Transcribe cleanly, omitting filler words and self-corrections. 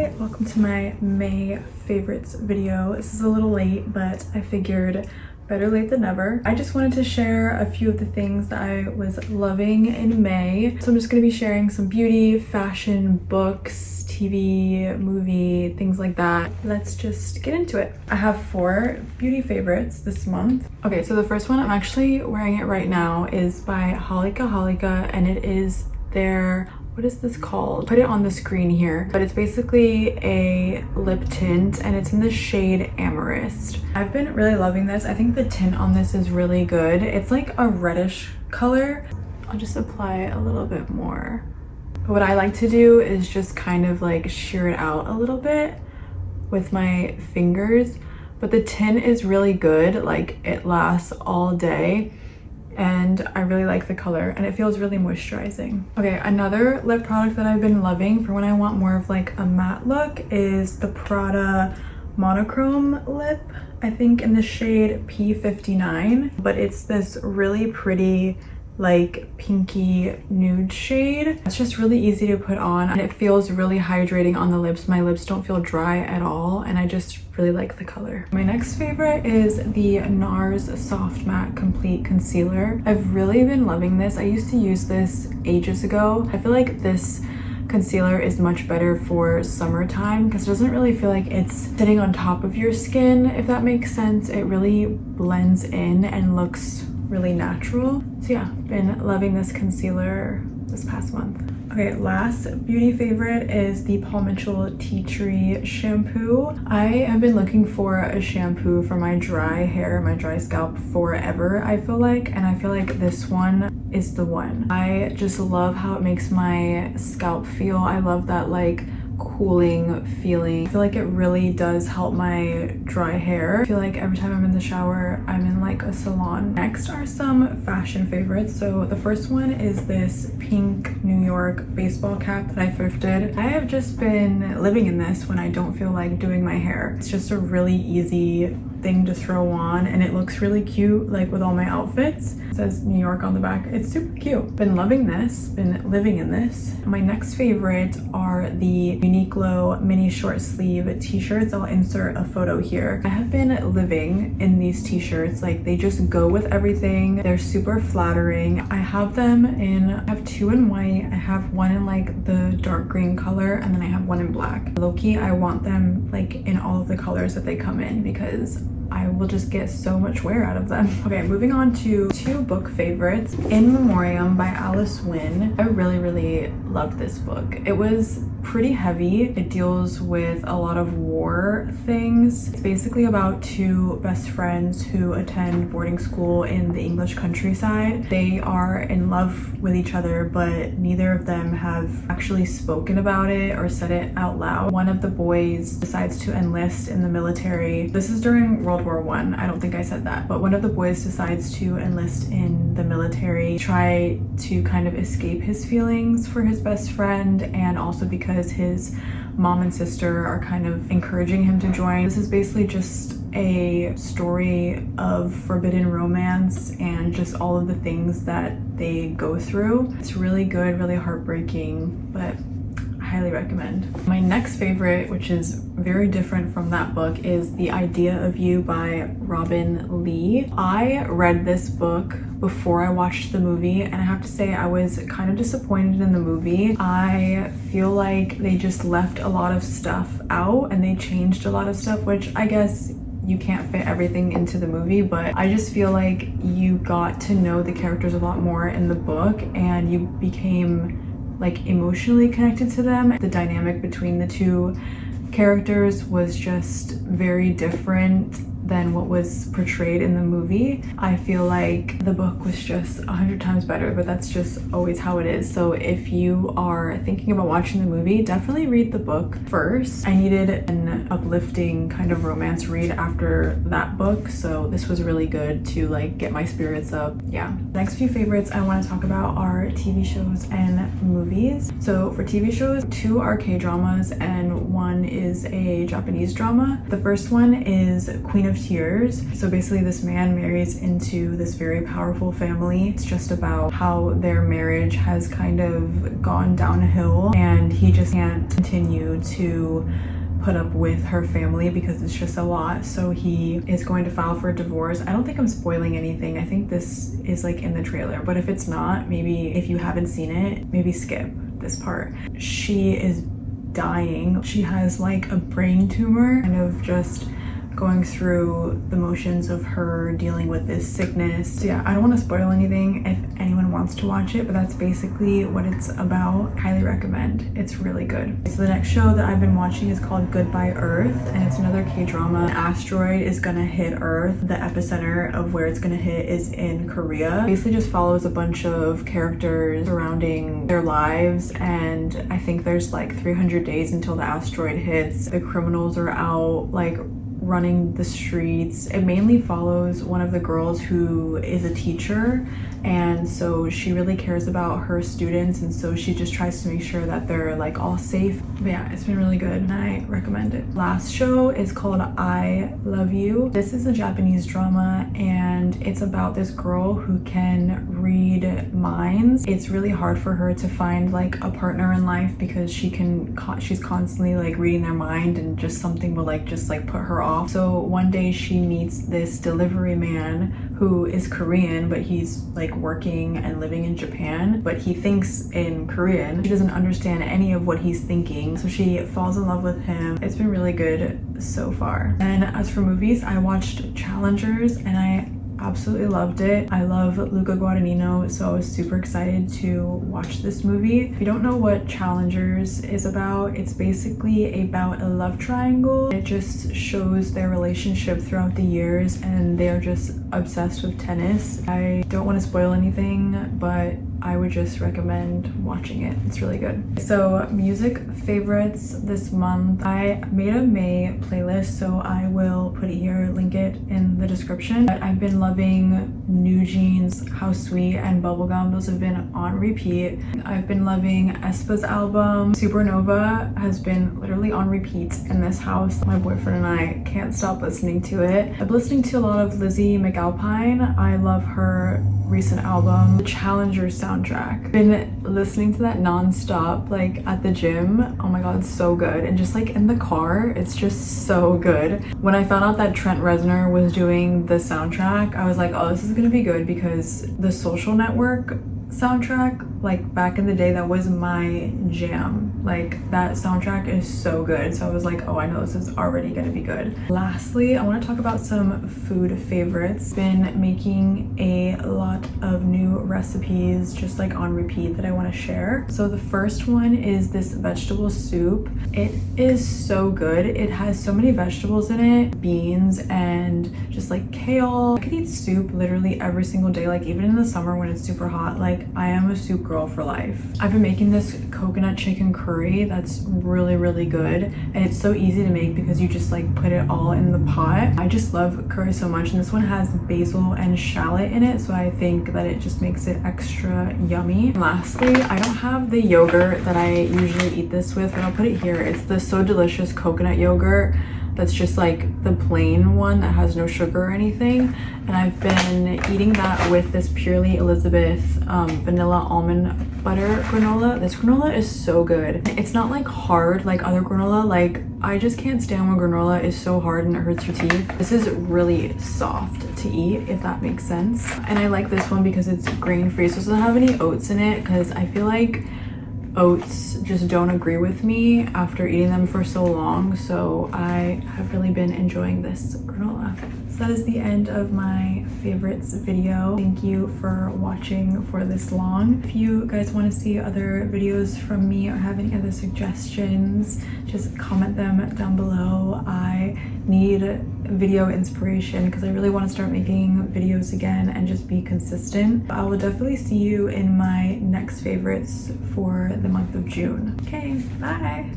Hi, welcome to my May favorites video. This is a little late, but I figured better late than never. I just wanted to share a few of the things that I was loving in May. So I'm just going to be sharing some beauty, fashion, books, TV, movie, things like that. Let's just get into it. I have 4 beauty favorites this month. Okay, so the first one, I'm actually wearing it right now, is by Holika, and it is their, what is this called? Put it on the screen here, but it's basically a lip tint and it's in the shade Amethyst. I've been really loving this. I think the tint on this is really good. It's like a reddish color. I'll just apply a little bit more. But what I like to do is just kind of like sheer it out a little bit with my fingers. But the tint is really good. Like, it lasts all day. And I really like the color and it feels really moisturizing. Okay, another lip product that I've been loving for when I want more of like a matte look is the Prada Monochrome lip, I think in the shade P59, but it's this really pretty like pinky nude shade. It's just really easy to put on and it feels really hydrating on the lips. My lips don't feel dry at all and I just really like the color. My next favorite is the NARS Soft Matte Complete Concealer. I've really been loving this. I used to use this ages ago. I feel like this concealer is much better for summertime because it doesn't really feel like it's sitting on top of your skin, if that makes sense. It really blends in and looks really natural. So yeah, been loving this concealer this past month. Okay, last beauty favorite is the Paul Mitchell Tea Tree shampoo. I have been looking for a shampoo for my dry hair, my dry scalp forever, I feel like, and I feel like this one is the one. I just love how it makes my scalp feel. I love that like cooling feeling. I feel like it really does help my dry hair. I feel like every time I'm in the shower, I'm in like a salon. Next are some fashion favorites. So the first one is this pink New York baseball cap that I thrifted. I have just been living in this when I don't feel like doing my hair. It's just a really easy thing to throw on and it looks really cute like with all my outfits. It says New York on the back. It's super cute. Been loving this, been living in this. My next favorite are the Uniqlo mini short sleeve t-shirts. I'll insert a photo here. I have been living in these t-shirts. Like, they just go with everything. They're super flattering. I have them in, I have 2 in white. I have one in like the dark green color and then I have one in black. Low-key, I want them like in all of the colors that they come in because I will just get so much wear out of them. Okay, moving on to 2 book favorites. In Memoriam by Alice Wynne. I really loved this book. It was pretty heavy. It deals with a lot of war things. It's basically about 2 best friends who attend boarding school in the English countryside. They are in love with each other, but neither of them have actually spoken about it or said it out loud. One of the boys decides to enlist in the military. This is during World War I. I don't think I said that, but one of the boys decides to enlist in the military, try to kind of escape his feelings for his best friend, and also because his mom and sister are kind of encouraging him to join. This is basically just a story of forbidden romance and just all of the things that they go through. It's really good, really heartbreaking, but I highly recommend. My next favorite, which is very different from that book, is The Idea of You by Robin Lee. I read this book before I watched the movie and I have to say I was kind of disappointed in the movie. I feel like they just left a lot of stuff out and they changed a lot of stuff, which I guess you can't fit everything into the movie, but I just feel like you got to know the characters a lot more in the book and you became like emotionally connected to them. The dynamic between the 2 characters was just very different than what was portrayed in the movie. I feel like the book was just 100 times better, but that's just always how it is. So if you are thinking about watching the movie, definitely read the book first. I needed an uplifting kind of romance read after that book, so this was really good to like get my spirits up. Yeah. Next few favorites I want to talk about are TV shows and movies. So for TV shows, 2 are Kdramas and 1 is a Japanese drama. The first one is Queen of of Tears. So basically this man marries into this very powerful family. It's just about how their marriage has kind of gone downhill and he just can't continue to put up with her family because it's just a lot. So he is going to file for a divorce. I don't think I'm spoiling anything. I think this is like in the trailer, but if it's not, maybe if you haven't seen it, maybe skip this part. She is dying. She has like a brain tumor, kind of just going through the motions of her dealing with this sickness. So yeah, I don't want to spoil anything if anyone wants to watch it, but that's basically what it's about. Highly recommend. It's really good. So the next show that I've been watching is called Goodbye Earth, and it's another K-drama. An asteroid is gonna hit Earth. The epicenter of where it's gonna hit is in Korea. It basically just follows a bunch of characters surrounding their lives, and I think there's like 300 days until the asteroid hits. The criminals are out like running the streets. It mainly follows one of the girls who is a teacher, and so she really cares about her students, and so she just tries to make sure that they're like all safe. But yeah, it's been really good and I recommend it. Last show is called I Love You. This is a Japanese drama and it's about this girl who can read minds. It's really hard for her to find like a partner in life because she's constantly like reading their mind, and just something will like just like put her off. So one day she meets this delivery man who is Korean, but he's like working and living in Japan, but he thinks in Korean. She doesn't understand any of what he's thinking, so she falls in love with him. It's been really good so far. And as for movies, I watched Challengers and I absolutely loved it. I love Luca Guadagnino, so I was super excited to watch this movie. If you don't know what Challengers is about, it's basically about a love triangle. It just shows their relationship throughout the years, and they're just obsessed with tennis. I don't want to spoil anything, but I would just recommend watching it. It's really good. So music favorites this month. I made a May playlist, so I will put it here, link it in the description. But I've been loving New Jeans, How Sweet, and Bubblegum. Those have been on repeat. I've been loving aespa's album. Supernova has been literally on repeat in this house. My boyfriend and I can't stop listening to it. I've been listening to a lot of Lizzie McAlpine. I love her recent album. The Challengers soundtrack. Been listening to that non-stop, like at the gym. Oh my god, it's so good. And just like in the car, it's just so good. When I found out that Trent Reznor was doing the soundtrack, I was like, oh, this is gonna be good, because the Social Network soundtrack, like back in the day, that was my jam. Like that soundtrack is so good, so I was like, oh, I know this is already gonna be good. Lastly, I want to talk about some food favorites. Been making a lot of new recipes just like on repeat that I want to share. So the first one is this vegetable soup. It is so good. It has so many vegetables in it, beans and just like kale. I could eat soup literally every single day, like even in the summer when it's super hot. Like I am a soup girl for life. I've been making this coconut chicken curry that's really, really good, and it's so easy to make because you just like put it all in the pot. I just love curry so much, and this one has basil and shallot in it, so I think that it just makes it extra yummy. And lastly, I don't have the yogurt that I usually eat this with, but I'll put it here. It's the So Delicious coconut yogurt. That's just like the plain one that has no sugar or anything, and I've been eating that with this Purely Elizabeth vanilla almond butter granola. This granola is so good. It's not like hard like other granola. Like I just can't stand when granola is so hard and it hurts your teeth. This is really soft to eat, if that makes sense. And I like this one because it's grain free, so it doesn't have any oats in it, because I feel like oats just don't agree with me after eating them for so long, so I have really been enjoying this granola. So that is the end of my favorites video. Thank you for watching for this long. If you guys want to see other videos from me or have any other suggestions, just comment them down below. I need video inspiration because I really want to start making videos again and just be consistent. I will definitely see you in my next favorites for the month of June. Okay, bye.